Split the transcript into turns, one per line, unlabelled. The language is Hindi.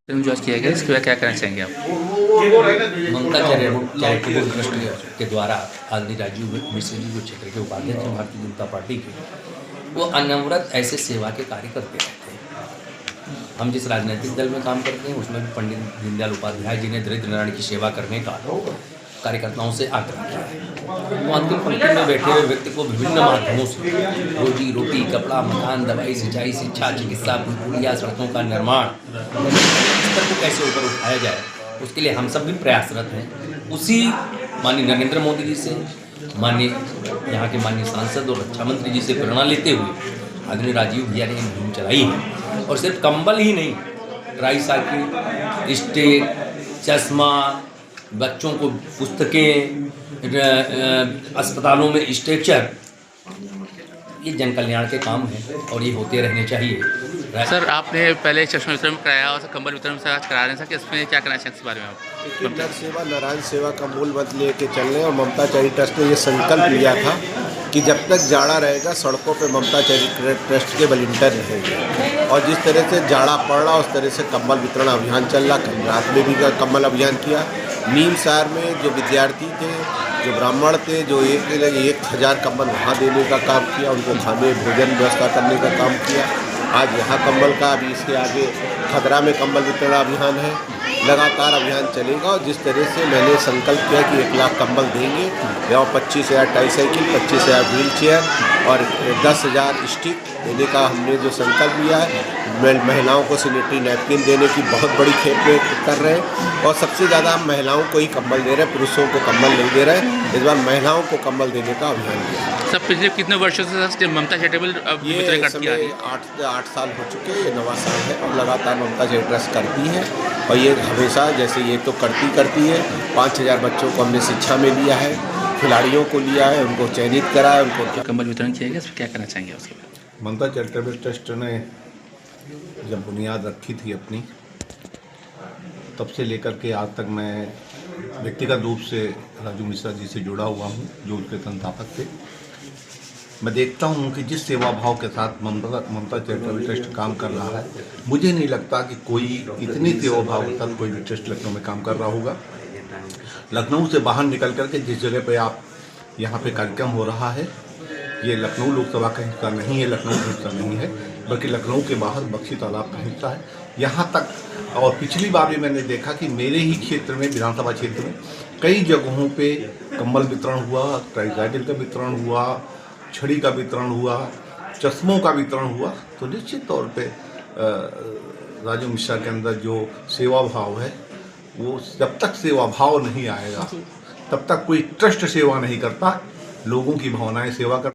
जो आज किया गया इसके बारे में क्या कहना चाहेंगे आप?
ममता चैरिटेबल ट्रस्ट के द्वारा आदरणीय राजीव मिश्र जी जो क्षेत्र के उपाध्यक्ष हैं भारतीय जनता पार्टी के, वो अनवरत ऐसे सेवा के कार्य करते रहते हैं। हम जिस राजनीतिक दल में काम करते हैं उसमें भी पंडित दीनदयाल उपाध्याय जी ने दरिद्र नारायण की सेवा करने का कार्यकर्ताओं से आग्रह किया है। वो अंतिम पंक्ति में बैठे हुए व्यक्ति को विभिन्न माध्यमों से रोजी रोटी, कपड़ा, मकान, दवाई, सिंचाई, शिक्षा, चिकित्सा, पुलिया, सड़कों का निर्माण, स्तर को कैसे ऊपर उठाया जाए उसके लिए हम सब भी प्रयासरत हैं। उसी माननीय नरेंद्र मोदी जी से, माननीय यहाँ के माननीय सांसद और रक्षा मंत्री जी से प्रेरणा लेते हुए आदरणीय राजीव भैया ने मुहिम चलाई है। और सिर्फ कंबल ही नहीं, ट्राई साइकिल, स्टेक, चश्मा, बच्चों को पुस्तकें, अस्पतालों में स्ट्रेचर, ये जन कल्याण के काम हैं और ये होते रहने चाहिए।
सर, आपने पहले चश्मा वितरण कराया और कंबल वितरण से आज करा रहे हैं, कि इसमें क्या कहना चाहिए इस बारे में आप?
देखिए, नर सेवा नारायण सेवा का मूल मंत्र लेके चल रहे हैं और ममता चैरिटी ट्रस्ट ने ये संकल्प लिया था कि जब तक जाड़ा रहेगा सड़कों पे ममता चैरिटी ट्रस्ट के वॉलंटियर रहेंगे। और जिस तरह से जाड़ा पड़ रहा उस तरह से कंबल वितरण अभियान चल रहा। कल रात में भी कंबल अभियान किया। नीम सार में जो विद्यार्थी थे, जो ब्राह्मण थे, जो 1000 कंबल वहाँ देने का काम किया, उनको खाने भोजन व्यवस्था करने का काम किया। आज यहाँ कंबल का, अभी इसके आगे खतरा में कंबल वितरण अभियान है। लगातार अभियान चलेगा और जिस तरह से मैंने संकल्प किया कि 1 लाख कंबल देंगे, या 25,000 ट्राईसाइकिल, 25,000 व्हील चेयर और 10,000 स्टिक देने का हमने जो संकल्प लिया है। महिलाओं को सैनिटरी नैपकिन देने की बहुत बड़ी खेप में कर रहे हैं और सबसे ज़्यादा हम महिलाओं को ही कंबल दे रहे हैं, पुरुषों को कंबल नहीं दे रहे हैं। इस बार महिलाओं को कंबल देने का अभियान किया।
सब पिछले कितने वर्षों से ममता चैरिटेबल
ये समय 8 साल हो चुके हैं, ये 9वां साल है और लगातार ममता चैरिटी ट्रस्ट करती है। और ये हमेशा जैसे ये तो करती है। 5,000 बच्चों को हमने शिक्षा में लिया है, खिलाड़ियों को लिया है, उनको चयनित करा है, उनको
कंबल वितरण किया गया, इस पर क्या कहना चाहेंगे उसके बारे में?
ममता चैरिटेबल ट्रस्ट ने जब बुनियाद रखी थी अपनी, तब से लेकर के आज तक मैं व्यक्तिगत रूप से राजू मिश्रा जी से जुड़ा हुआ हूँ, जो उनके संस्थापक थे। मैं देखता हूँ कि जिस सेवा भाव के साथ ममता चैरिटेबल ट्रस्ट काम कर रहा है, मुझे नहीं लगता कि कोई इतनी सेवा भाव के साथ कोई भी ट्रस्ट लखनऊ में काम कर रहा होगा। लखनऊ से बाहर निकल करके जिस जगह पे आप यहाँ पे कार्यक्रम हो रहा है, ये लखनऊ लोकसभा का हिस्सा नहीं है, लखनऊ का हिस्सा नहीं है, बल्कि लखनऊ के बाहर बख्शी तालाब का हिस्सा है। यहाँ तक, और पिछली बार भी मैंने देखा कि मेरे ही क्षेत्र में, विधानसभा क्षेत्र में कई जगहों पे कंबल वितरण हुआ, ट्राईसाइकिल का वितरण हुआ, छड़ी का वितरण हुआ, चश्मों का वितरण हुआ। तो निश्चित तौर पे राजू मिश्रा के अंदर जो सेवा भाव है, वो जब तक सेवा भाव नहीं आएगा तब तक कोई ट्रस्ट सेवा नहीं करता। लोगों की भावनाएं सेवा कर